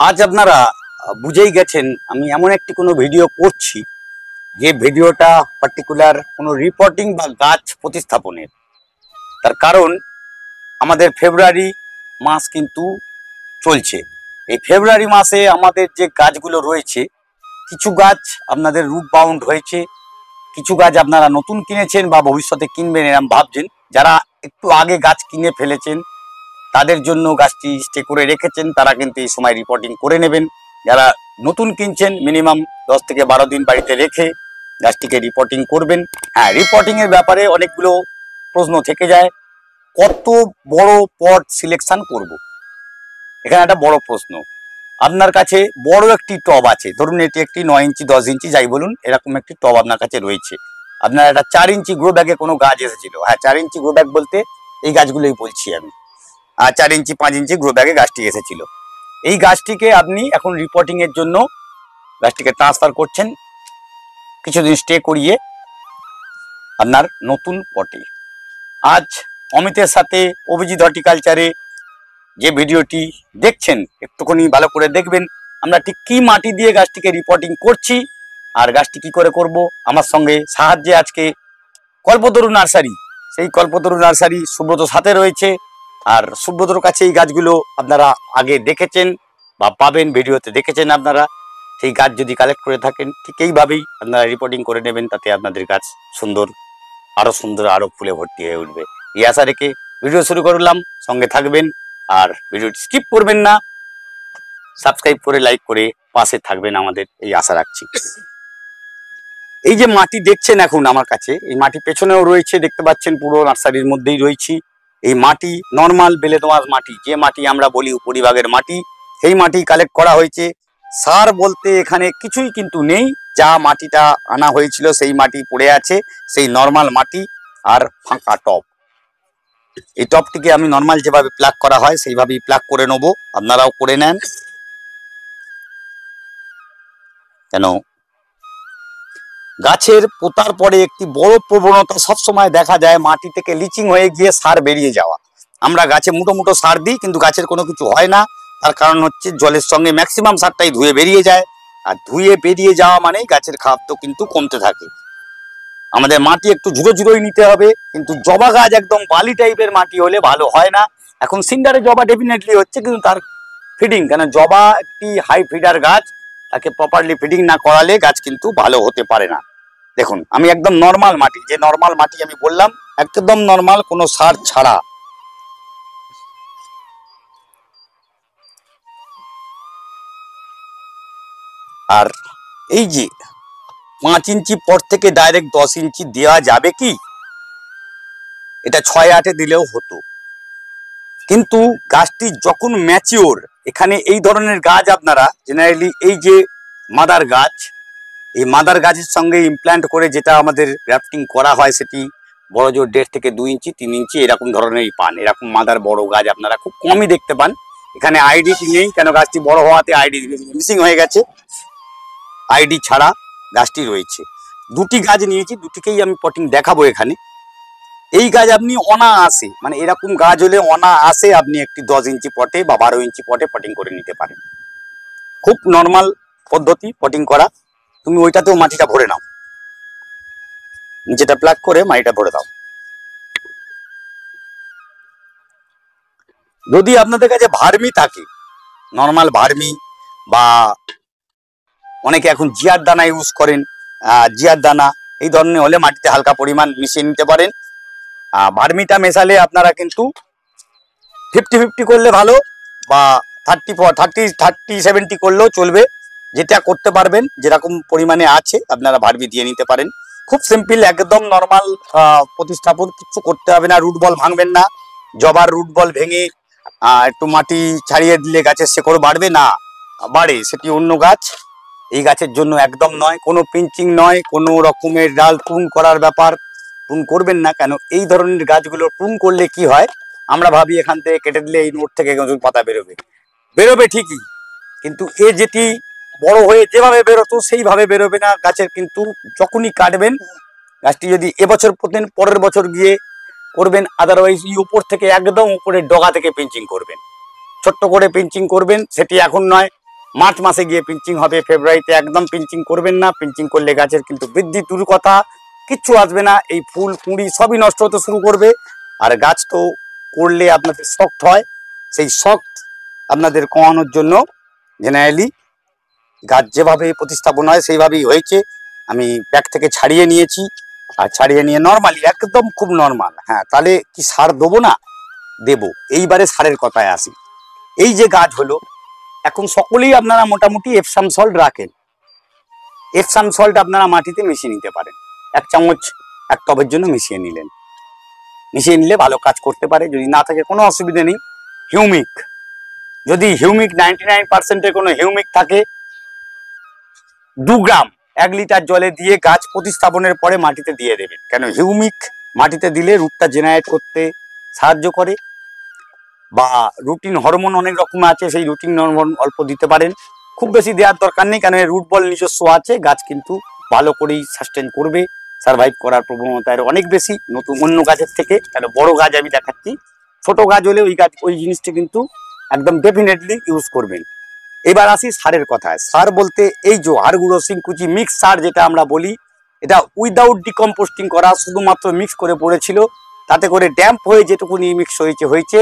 আজ আপনারা বুঝেই গেছেন আমি এমন একটি কোনো ভিডিও করছি যে ভিডিওটা পার্টিকুলার কোনো রিপোর্টিং বা গাছ প্রতিস্থাপনের। তার কারণ আমাদের ফেব্রুয়ারি মাস কিন্তু চলছে। এই ফেব্রুয়ারি মাসে আমাদের যে গাছগুলো রয়েছে, কিছু গাছ আপনাদের রুট বাউন্ড হয়েছে, কিছু গাছ আপনারা নতুন কিনেছেন বা ভবিষ্যতে কিনবেন এরকম ভাবছেন। যারা একটু আগে গাছ কিনে ফেলেছেন তাদের জন্য গাছটি স্টে করে রেখেছেন, তারা কিন্তু এই সময় রিপোর্টিং করে নেবেন। যারা নতুন কিনছেন মিনিমাম 10 থেকে 12 দিন বাড়িতে রেখে গাছটিকে রিপোর্টিং করবেন। হ্যাঁ, রিপোর্টিং এর ব্যাপারে অনেকগুলো প্রশ্ন থেকে যায়। কত বড় পট সিলেকশন করব, এখানে একটা বড় প্রশ্ন। আপনার কাছে বড় একটি টব আছে, ধরুন এটি একটি 9 ইঞ্চি 10 ইঞ্চি যাই বলুন, এরকম একটি টব আপনার কাছে রয়েছে। আপনার একটা 4 ইঞ্চি গ্রো ব্যাগে কোনো গাছ এসেছিল, হ্যাঁ 4 ইঞ্চি গ্রো ব্যাগ বলতে এই গাছগুলোই বলছি আমি। 4 ইঞ্চি 5 ইঞ্চি গ্রো ব্যাগে গাছটি এসেছিল। এই গাছটিকে আপনি এখন রিপোর্টিং এর জন্য গাছটিকে ট্রান্সফার করছেন, কিছুদিন স্টে করিয়ে আপনার নতুন পটে। আজ অমিতের সাথে অভিজিৎ হর্টিকালচারে যে ভিডিওটি দেখছেন একটুখানি ভালো করে দেখবেন, আমরা ঠিক কি মাটি দিয়ে গাছটিকে রিপোর্টিং করছি আর গাছটি কি করে করব। আমার সঙ্গে সাহায্যে আজকে কল্পতরু নার্সারি, সেই কল্পতরু নার্সারি সুব্রত সাথে রয়েছে। আর সুব্রতর কাছে এই গাছগুলো আপনারা আগে দেখেছেন বা পাবেন, ভিডিওতে দেখেছেন আপনারা। সেই গাছ যদি কালেক্ট করে থাকেন ঠিক এইভাবেই আপনারা রিপোর্টিং করে নেবেন, তাতে আপনাদের গাছ সুন্দর, আরো ফুলে ভর্তি হয়ে উঠবে। এই আশা রেখে ভিডিও শুরু করলাম, সঙ্গে থাকবেন আর ভিডিওটি স্কিপ করবেন না, সাবস্ক্রাইব করে লাইক করে পাশে থাকবেন আমাদের, এই আশা রাখছি। এই যে মাটি দেখছেন এখন আমার কাছে, এই মাটি পেছনেও রয়েছে, দেখতে পাচ্ছেন পুরো নার্সারির মধ্যেই রয়েছি। এই মাটি নর্মাল বেলে দোআঁশ মাটি, যে মাটি আমরা বলি উপরিভাগের মাটি, সেই মাটি কালেক্ট করা হয়েছে। সার বলতে এখানে কিছুই কিন্তু নেই, যা মাটিটা আনা হয়েছিল সেই মাটি পড়ে আছে, সেই নর্মাল মাটি আর ফাঁকা টব। এই টবটিকে আমি নর্মাল যেভাবে প্লাগ করা হয় সেইভাবেই প্লাগ করে নেবো, আপনারাও করে নেন। কেন গাছের পোতার পরে একটি বড় প্রবণতা সবসময় দেখা যায়, মাটি থেকে লিচিং হয়ে গিয়ে সার বেরিয়ে যাওয়া। আমরা গাছে মুটো মুটো সার দিই কিন্তু গাছের কোনো কিছু হয় না। তার কারণ হচ্ছে জলের সঙ্গে ম্যাক্সিমাম সারটাই ধুয়ে বেরিয়ে যায়, আর ধুয়ে বেরিয়ে যাওয়া মানেই গাছের খাদ্য কিন্তু কমতে থাকে। আমাদের মাটি একটু ঝুড়ো ঝুড়োই নিতে হবে, কিন্তু জবা গাছ একদম বালি টাইপের মাটি হলে ভালো হয় না। এখন সিন্ডারে জবা ডেফিনেটলি হচ্ছে, কিন্তু তার ফিডিং, কেন জবা একটি হাই ফিডার গাছ, তাকে প্রপারলি ফিডিং না করালে গাছ কিন্তু ভালো হতে পারে না। দেখুন আমি একদম নর্মাল মাটি, যে নর্মাল মাটি আমি বললাম একদম নর্মাল, কোনো সার ছাড়া। আর এই যে 5 ইঞ্চি পর থেকে ডাইরেক্ট 10 ইঞ্চি দেওয়া যাবে কি? এটা 6-8-এ দিলেও হতো, কিন্তু গাছটি যখন ম্যাচিওর, এখানে এই ধরনের গাছ আপনারা জেনারেলি এই যে মাদার গাছ, এই মাদার গাছের সঙ্গে ইমপ্ল্যান্ট করে যেটা আমাদের গ্রাফটিং করা হয়, সেটি বড় জোর 1.5 থেকে 2 ইঞ্চি 3 ইঞ্চি এরকম ধরনেরই পান। এরকম মাদার বড় গাছ আপনারা খুব কমই দেখতে পান। এখানে আইডিটি নেই, কেন গাছটি বড় হওয়াতে আইডি মিসিং হয়ে গেছে। আইডি ছাড়া গাছটি রয়েছে। দুটি গাছ নিয়েছি, দুটিকেই আমি পটিং দেখাবো এখানে। এই গাছ আপনি অনায়াসে, মানে এরকম গাছ হলে অনায়াসে আপনি একটি 10 ইঞ্চি পটে বা 12 ইঞ্চি পটে পটিং করে নিতে পারেন। খুব নর্মাল পদ্ধতি পটিং করা। তুমি ওইটাতেও মাটিটা ভরে নাও, নিচেটা প্লাগ করে মাটিটা ভরে দাও। যদি আপনাদের কাছে ভার্মি থাকে, নর্মাল ভার্মি, বা অনেকে এখন জিয়ার দানা ইউজ করেন, জিয়ার দানা এই ধরনের হলে মাটিতে হালকা পরিমাণ মিশিয়ে নিতে পারেন। ভার্মিটা মেশালে আপনারা কিন্তু 50-50 করলে ভালো, বা 30-70 করলেও চলবে। যেটা করতে পারবেন, যেরকম পরিমাণে আছে আপনারা ভার্মি দিয়ে নিতে পারেন। খুব সিম্পল, একদম নর্মাল প্রতিস্থাপন, কিছু করতে হবে না। রুট বল ভাঙবেন না, জবার রুট বল ভেঙে একটু মাটি ছাড়িয়ে দিলে গাছের শেকড় বাড়বে না, বাড়ে, সেটি অন্য গাছ। এই গাছের জন্য একদম নয়, কোনো পিঞ্চিং নয়, কোনো রকমের ডাল প্রুন করার ব্যাপার। প্রুন করবেন না, কেন এই ধরনের গাছগুলো প্রুন করলে কি হয়, আমরা ভাবি এখান থেকে কেটে দিলে এই নোট থেকে নতুন পাতা বেরোবে, বেরোবে ঠিকই, কিন্তু এ যেটি বড় হয়ে যেভাবে বেরোতো সেইভাবে বেরোবে না গাছের। কিন্তু যখনই কাটবেন, গাছটি যদি এবছর পোতেন, পরের বছর গিয়ে করবেন, আদারওয়াইজ এই উপর থেকে একদম উপরের ডগা থেকে পিঞ্চিং করবেন, ছোট্ট করে পিঞ্চিং করবেন। সেটি এখন নয়, মার্চ মাসে গিয়ে পিঞ্চিং হবে, ফেব্রুয়ারিতে একদম পিঞ্চিং করবেন না। পিঞ্চিং করলে গাছের কিন্তু বৃদ্ধি দূর কথা, কিচ্ছু আসবে না, এই ফুল কুঁড়ি সবই নষ্ট হতে শুরু করবে। আর গাছ তো করলে আপনাদের শক্ত হয়, সেই শক্ত আপনাদের কমানোর জন্য জেনারেলি গাছ যেভাবে প্রতিস্থাপন হয় সেইভাবেই হয়েছে। আমি ব্যাগ থেকে ছাড়িয়ে নিয়েছি, আর ছাড়িয়ে নিয়ে নর্মালি একদম খুব নর্মাল। হ্যাঁ, তাহলে কি সার দেবো না? দেবো। এইবারে সারের কথায় আসি। এই যে গাছ হলো, এখন সকলেই আপনারা মোটামুটি এপসাম সল্ট রাখেন। এপসাম সল্ট আপনারা মাটিতে মিশিয়ে নিতে পারেন, 1 চামচ 1 টবের জন্য মিশিয়ে নিলেন। মিশিয়ে নিলে ভালো কাজ করতে পারে। যদি না থাকে কোনো অসুবিধা নেই। হিউমিক, যদি হিউমিক 99%-এর কোনো হিউমিক থাকে, 2 গ্রাম 1 লিটার জলে দিয়ে গাছ প্রতিস্থাপনের পরে মাটিতে দিয়ে দেবেন। কেন হিউমিক মাটিতে দিলে রুটটা জেনারেট করতে সাহায্য করে, বা রুটিন হরমোন অনেক রকম আছে, সেই রুটিন হরমোন অল্প দিতে পারেন, খুব বেশি দেওয়ার দরকার নেই। কারণ রুট বল নিজস্ব আছে, গাছ কিন্তু ভালো করেই সাস্টেন করবে, সার্ভাইভ করার প্রবণতা এর অনেক বেশি নতুন অন্য গাছের থেকে। কেন বড় গাছ আমি দেখাচ্ছি, ছোট গাছ হলে ওই জিনিসটা কিন্তু একদম ডেফিনেটলি ইউজ করবেন। এবার আসি সারের কথায়। সার বলতে এই যে হাড়গুঁড়ো সিংকুচি মিক্স সার যেটা আমরা বলি, এটা উইদাউট ডিকম্পোস্টিং করা, শুধুমাত্র মিক্স করে পড়েছিল, তাতে করে ড্যাম্প হয়ে যেটুকুনি মিক্স হয়েছে,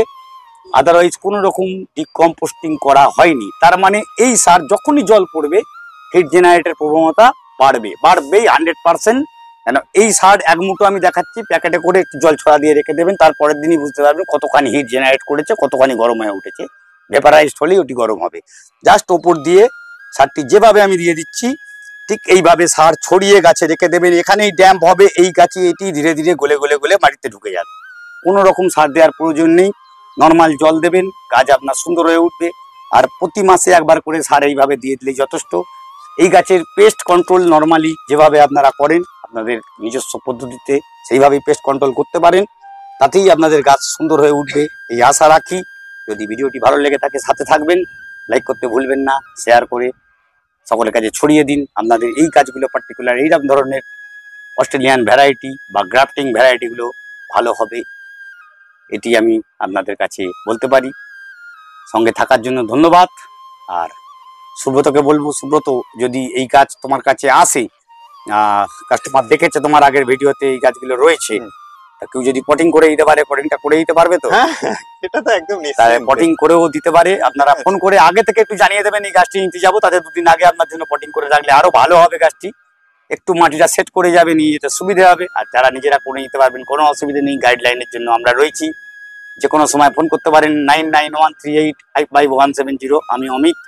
আদারওয়াইজ কোনো রকম ডিকম্পোস্টিং করা হয়নি। তার মানে এই সার যখনই জল পড়বে হিট জেনারেটের প্রবণতা বাড়বেই 100%। কেন এই সার এক মুঠো আমি দেখাচ্ছি, প্যাকেটে করে একটু জল ছড়া দিয়ে রেখে দেবেন, তারপরের দিনই বুঝতে পারবেন কতখানি হিট জেনারেট করেছে, কতখানি গরম হয়ে উঠেছে। ভেপারাইজড হলেই ওটি গরম হবে। জাস্ট ওপর দিয়ে সারটি যেভাবে আমি দিয়ে দিচ্ছি ঠিক এইভাবে সার ছড়িয়ে গাছে রেখে দেবেন। এখানেই ড্যাম্প হবে, এই গাছে এটি ধীরে ধীরে গলে গলে গলে মাটিতে ঢুকে যাবে। কোনো রকম সার দেওয়ার প্রয়োজন নেই, নর্মাল জল দেবেন, গাছ আপনার সুন্দর হয়ে উঠবে। আর প্রতি মাসে একবার করে সার এইভাবে দিয়ে দিলেই যথেষ্ট। এই গাছের পেস্ট কন্ট্রোল নর্মালি যেভাবে আপনারা করেন আপনাদের নিজস্ব পদ্ধতিতে, সেইভাবেই পেস্ট কন্ট্রোল করতে পারেন, তাতেই আপনাদের গাছ সুন্দর হয়ে উঠবে এই আশা রাখি। যদি ভিডিওটি ভালো লেগে থাকে সাথে থাকবেন, লাইক করতে ভুলবেন না, শেয়ার করে সকলের কাছে ছড়িয়ে দিন। আপনাদের এই কাজগুলো পার্টিকুলার এইরকম ধরনের অস্ট্রেলিয়ান ভ্যারাইটি বা গ্রাফটিং ভ্যারাইটিগুলো ভালো হবে, এটি আমি আপনাদের কাছে বলতে পারি। সঙ্গে থাকার জন্য ধন্যবাদ। আর সুব্রতকে বলবো, সুব্রত যদি এই কাজ তোমার কাছে আসে, কাস্টমার দেখেছে তোমার আগের ভিডিওতে এই গাছগুলো রয়েছে, কেউ যদি পটিং করে দিতে পারে, পটিংটা করে দিতে পারবে তো? এটা তো একদম পটিং করেও দিতে পারে। আপনারা ফোন করে আগে থেকে একটু জানিয়ে দেবেন এই গাছটি নিতে যাবো, তাতে 2 দিন আগে আপনার জন্য পটিং করে রাখলে আরো ভালো হবে। গাছটি একটু মাটিটা সেট করে যাবে, নিয়ে যেতে সুবিধা হবে। আর যারা নিজেরা করে নিতে পারবেন কোনো অসুবিধা নেই, গাইডলাইনের জন্য আমরা রয়েছি। যে কোনো সময় ফোন করতে পারেন 9913855170। আমি অমিত,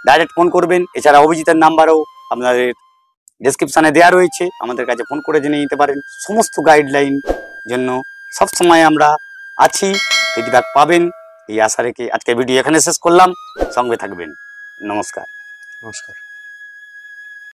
ডাইরেক্ট ফোন করবেন। এছাড়া অভিজিতের নাম্বারও আপনাদের ডেসক্রিপশনে দেওয়া রয়েছে, আমাদের কাছে ফোন করে জেনে নিতে পারেন। সমস্ত গাইডলাইন জন্য সবসময় আমরা আছি, ফিডব্যাক পাবেন এই আশা রেখে আজকে ভিডিও এখানে শেষ করলাম। সঙ্গে থাকবেন। নমস্কার। নমস্কার।